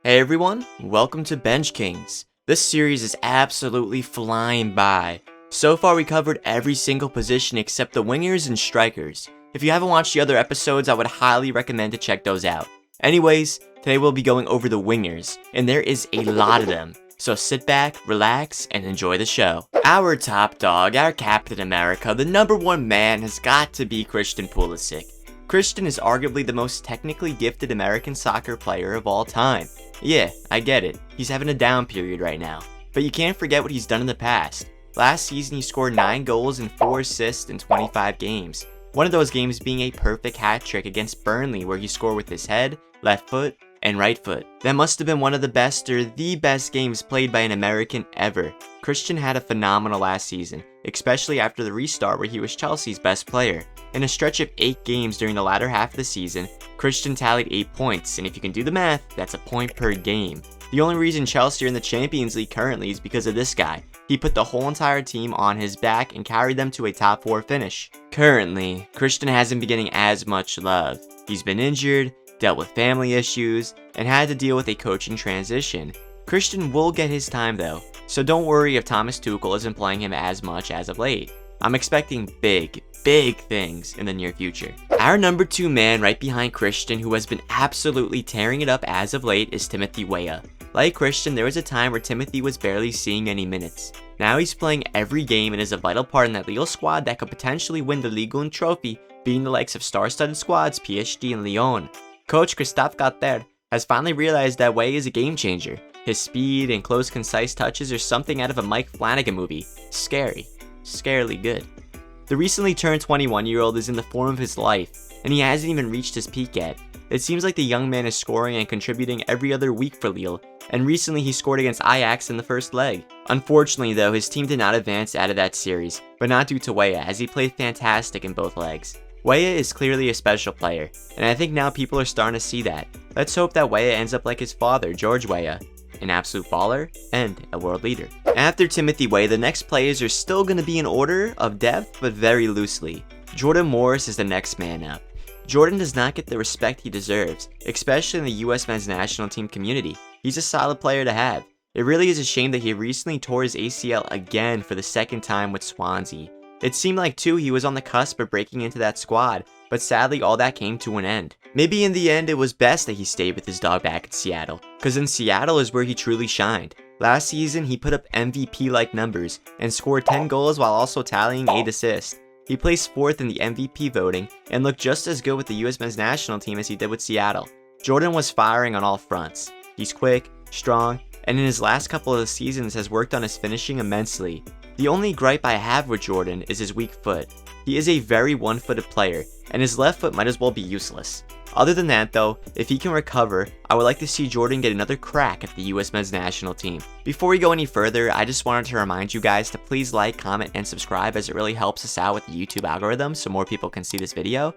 Hey everyone, welcome to Bench Kings. This series is absolutely flying by. So far we covered every single position except the wingers and strikers. If you haven't watched the other episodes, I would highly recommend to check those out. Anyways, today we'll be going over the wingers, and there is a lot of them. So sit back, relax, and enjoy the show. Our top dog, our Captain America, the number one man has got to be Christian Pulisic. Christian is arguably the most technically gifted American soccer player of all time. Yeah, I get it, he's having a down period right now. But you can't forget what he's done in the past. Last season he scored 9 goals and 4 assists in 25 games. One of those games being a perfect hat trick against Burnley where he scored with his head, left foot, and right foot. That must have been one of the best or the best games played by an American ever. Christian had a phenomenal last season, especially after the restart where he was Chelsea's best player. In a stretch of 8 games during the latter half of the season, Christian tallied 8 points, and if you can do the math, that's a point per game. The only reason Chelsea are in the Champions League currently is because of this guy. He put the whole entire team on his back and carried them to a top 4 finish. Currently, Christian hasn't been getting as much love. He's been injured, dealt with family issues, and had to deal with a coaching transition. Christian will get his time though, so don't worry if Thomas Tuchel isn't playing him as much as of late. I'm expecting big things in the near future. Our number 2 man right behind Christian who has been absolutely tearing it up as of late is Timothy Weah. Like Christian, there was a time where Timothy was barely seeing any minutes. Now he's playing every game and is a vital part in that Lille squad that could potentially win the Ligue 1 trophy, beating the likes of star-studded squads PSG and Lyon. Coach Christophe Galtier has finally realized that Weah is a game changer. His speed and close concise touches are something out of a Mike Flanagan movie. Scary. Scarily good. The recently turned 21-year-old is in the form of his life, and he hasn't even reached his peak yet. It seems like the young man is scoring and contributing every other week for Lille, and recently he scored against Ajax in the first leg. Unfortunately though, his team did not advance out of that series, but not due to Weah as he played fantastic in both legs. Weah is clearly a special player, and I think now people are starting to see that. Let's hope that Weah ends up like his father, George Weah, an absolute baller and a world leader. After Timothy Weah, the next players are still going to be in order of depth, but very loosely. Jordan Morris is the next man up. Jordan does not get the respect he deserves, especially in the US men's national team community. He's a solid player to have. It really is a shame that he recently tore his ACL again for the second time with Swansea. It seemed like too he was on the cusp of breaking into that squad, but sadly all that came to an end. Maybe in the end it was best that he stayed with his dog back in Seattle, cause in Seattle is where he truly shined. Last season he put up MVP-like numbers and scored 10 goals while also tallying 8 assists. He placed 4th in the MVP voting and looked just as good with the US men's national team as he did with Seattle. Jordan was firing on all fronts. He's quick, strong, and in his last couple of seasons has worked on his finishing immensely. The only gripe I have with Jordan is his weak foot. He is a very one-footed player, and his left foot might as well be useless. Other than that though, if he can recover, I would like to see Jordan get another crack at the US men's national team. Before we go any further, I just wanted to remind you guys to please like, comment, and subscribe as it really helps us out with the YouTube algorithm so more people can see this video.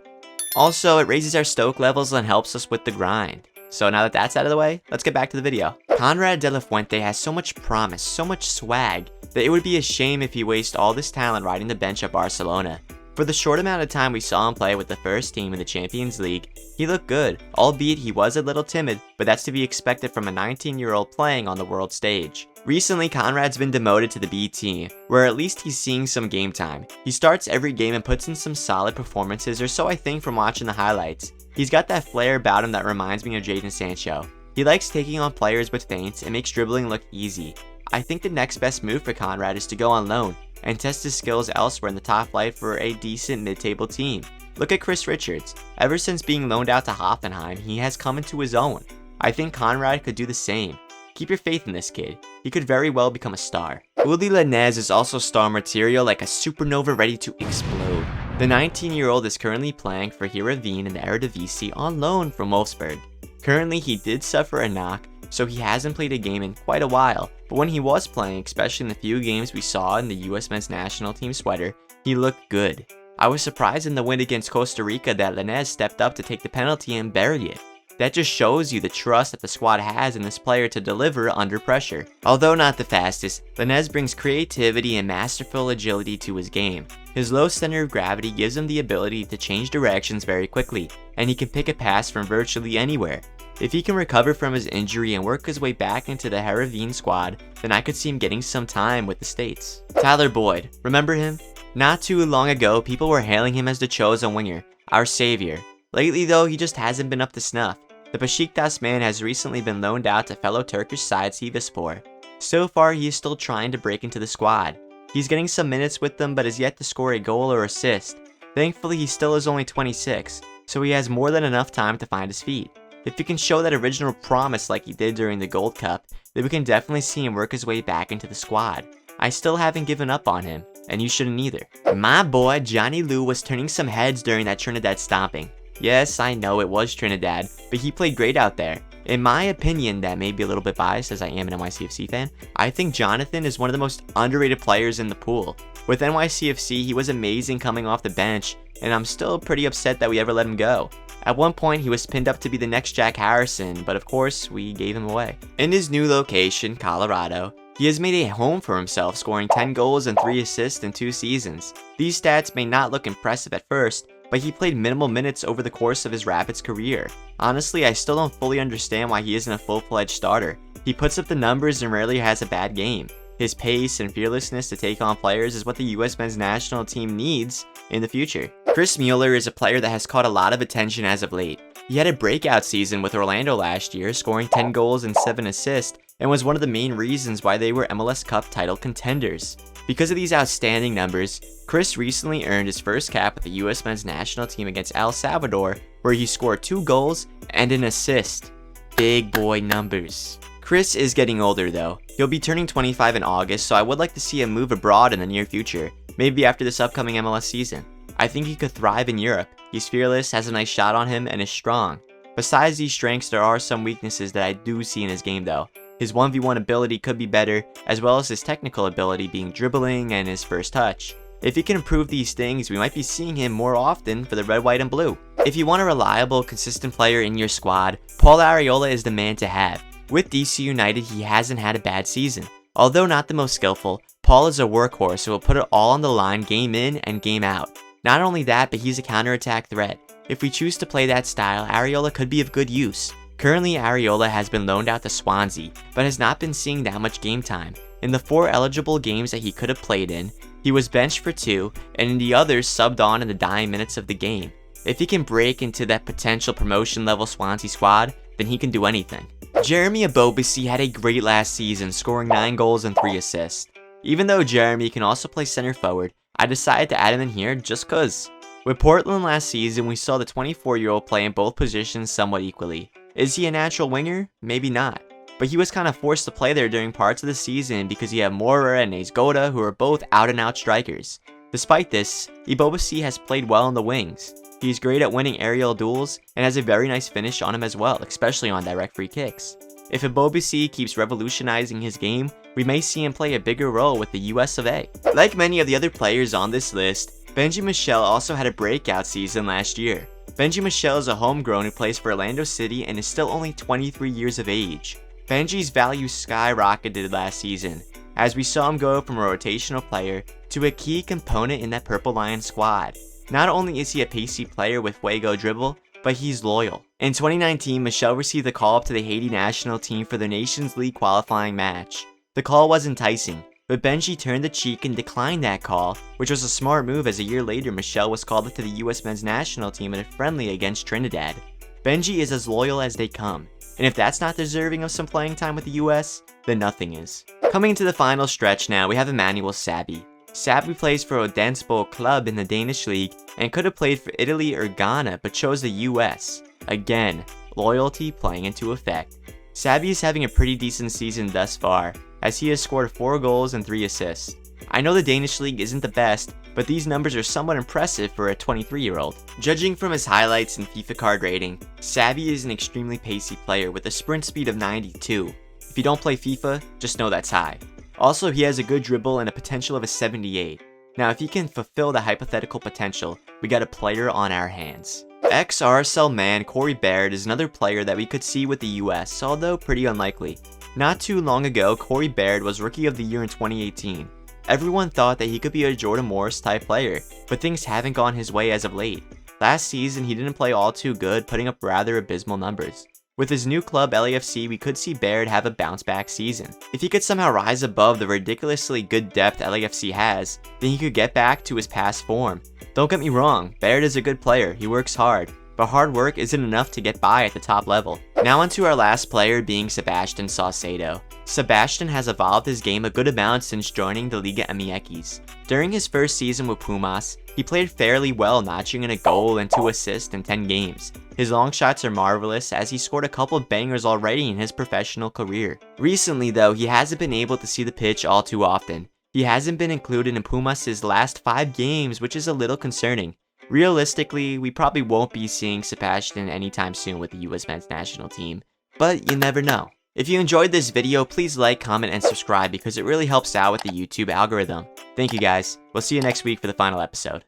Also, it raises our stoke levels and helps us with the grind. So now that that's out of the way, let's get back to the video. Conrad La Fuente has so much promise, so much swag, that it would be a shame if he wasted all this talent riding the bench at Barcelona. For the short amount of time we saw him play with the first team in the Champions League, he looked good, albeit he was a little timid, but that's to be expected from a 19-year-old playing on the world stage. Recently, Konrad's been demoted to the B team, where at least he's seeing some game time. He starts every game and puts in some solid performances, or so I think from watching the highlights. He's got that flair about him that reminds me of Jadon Sancho. He likes taking on players with feints and makes dribbling look easy. I think the next best move for Konrad is to go on loan and test his skills elsewhere in the top flight for a decent mid-table team. Look at Chris Richards. Ever since being loaned out to Hoffenheim, he has come into his own. I think Konrad could do the same. Keep your faith in this kid. He could very well become a star. Uli Lanez is also star material like a supernova ready to explode. The 19-year-old is currently playing for Heerenveen in the Eredivisie on loan from Wolfsburg. Currently he did suffer a knock, so he hasn't played a game in quite a while, but when he was playing, especially in the few games we saw in the US men's national team sweater, he looked good. I was surprised in the win against Costa Rica that Lanez stepped up to take the penalty and bury it. That just shows you the trust that the squad has in this player to deliver under pressure. Although not the fastest, Lanez brings creativity and masterful agility to his game. His low center of gravity gives him the ability to change directions very quickly, and he can pick a pass from virtually anywhere. If he can recover from his injury and work his way back into the Heerenveen squad, then I could see him getting some time with the States. Tyler Boyd, remember him? Not too long ago, people were hailing him as the chosen winger, our savior. Lately though, he just hasn't been up to snuff. The Besiktas man has recently been loaned out to fellow Turkish side Sivasspor. So far, he is still trying to break into the squad. He's getting some minutes with them but has yet to score a goal or assist. Thankfully, he still is only 26, so he has more than enough time to find his feet. If he can show that original promise like he did during the Gold Cup, then we can definitely see him work his way back into the squad. I still haven't given up on him, and you shouldn't either. My boy Johnny Liu was turning some heads during that Trinidad stomping. Yes, I know it was Trinidad, but he played great out there. In my opinion, that may be a little bit biased as I am an NYCFC fan, I think Jonathan is one of the most underrated players in the pool. With NYCFC, he was amazing coming off the bench, and I'm still pretty upset that we ever let him go. At one point, he was pinned up to be the next Jack Harrison, but of course, we gave him away. In his new location, Colorado, he has made a home for himself, scoring 10 goals and 3 assists in 2 seasons. These stats may not look impressive at first, but he played minimal minutes over the course of his Rapids career. Honestly, I still don't fully understand why he isn't a full-fledged starter. He puts up the numbers and rarely has a bad game. His pace and fearlessness to take on players is what the US men's national team needs in the future. Chris Mueller is a player that has caught a lot of attention as of late. He had a breakout season with Orlando last year, scoring 10 goals and 7 assists, and was one of the main reasons why they were MLS Cup title contenders. Because of these outstanding numbers, Chris recently earned his first cap with the US men's national team against El Salvador, where he scored 2 goals and an assist. Big boy numbers. Chris is getting older though. He'll be turning 25 in August, so I would like to see him move abroad in the near future, maybe after this upcoming MLS season. I think he could thrive in Europe. He's fearless, has a nice shot on him, and is strong. Besides these strengths, there are some weaknesses that I do see in his game though. His 1v1 ability could be better, as well as his technical ability being dribbling and his first touch. If he can improve these things, we might be seeing him more often for the red, white, and blue. If you want a reliable, consistent player in your squad, Paul Areola is the man to have. With DC United, he hasn't had a bad season. Although not the most skillful, Paul is a workhorse who will put it all on the line game in and game out. Not only that, but he's a counterattack threat. If we choose to play that style, Areola could be of good use. Currently, Areola has been loaned out to Swansea, but has not been seeing that much game time. In the 4 eligible games that he could have played in, he was benched for 2, and in the others subbed on in the dying minutes of the game. If he can break into that potential promotion level Swansea squad, then he can do anything. Jeremy Bobassi had a great last season, scoring 9 goals and 3 assists. Even though Jeremy can also play center forward, I decided to add him in here just cause. With Portland last season, we saw the 24-year-old play in both positions somewhat equally. Is he a natural winger? Maybe not. But he was kind of forced to play there during parts of the season because he had Mueller and Goda, who are both out-and-out strikers. Despite this, Bobassi has played well in the wings. He's great at winning aerial duels and has a very nice finish on him as well, especially on direct free kicks. If Bobassi keeps revolutionizing his game, we may see him play a bigger role with the US of A. Like many of the other players on this list, Benji Michelle also had a breakout season last year. Benji Michelle is a homegrown who plays for Orlando City and is still only 23 years of age. Benji's value skyrocketed last season, as we saw him go from a rotational player to a key component in that Purple Lion squad. Not only is he a pacey player with Fuego dribble, but he's loyal. In 2019, Michelle received a call up to the Haiti national team for their Nations League qualifying match. The call was enticing, but Benji turned the cheek and declined that call, which was a smart move as a year later Michelle was called up to the US men's national team in a friendly against Trinidad. Benji is as loyal as they come, and if that's not deserving of some playing time with the US, then nothing is. Coming to the final stretch now, we have Emmanuel Sabby. Sabby plays for Odense Club in the Danish league and could have played for Italy or Ghana but chose the US. Again, loyalty playing into effect. Sabby is having a pretty decent season thus far, as he has scored 4 goals and 3 assists. I know the Danish league isn't the best, but these numbers are somewhat impressive for a 23-year-old. Judging from his highlights and FIFA card rating, Sabby is an extremely pacey player with a sprint speed of 92. If you don't play FIFA, just know that's high. Also, he has a good dribble and a potential of a 78. Now, if he can fulfill the hypothetical potential, we got a player on our hands. Ex-RSL man Corey Baird is another player that we could see with the US, although pretty unlikely. Not too long ago, Corey Baird was Rookie of the Year in 2018. Everyone thought that he could be a Jordan Morris type player, but things haven't gone his way as of late. Last season, he didn't play all too good, putting up rather abysmal numbers. With his new club LAFC, we could see Baird have a bounce back season. If he could somehow rise above the ridiculously good depth LAFC has, then he could get back to his past form. Don't get me wrong, Baird is a good player, he works hard, but hard work isn't enough to get by at the top level. Now onto our last player, being Sebastian Saucedo. Sebastian has evolved his game a good amount since joining the Liga MX. During his first season with Pumas, he played fairly well, notching in a goal and 2 assists in 10 games. His long shots are marvelous, as he scored a couple of bangers already in his professional career. Recently though, he hasn't been able to see the pitch all too often. He hasn't been included in Pumas' last 5 games, which is a little concerning. Realistically, we probably won't be seeing Sebastian anytime soon with the USMNT national team, but you never know. If you enjoyed this video, please like, comment, and subscribe because it really helps out with the YouTube algorithm. Thank you guys. We'll see you next week for the final episode.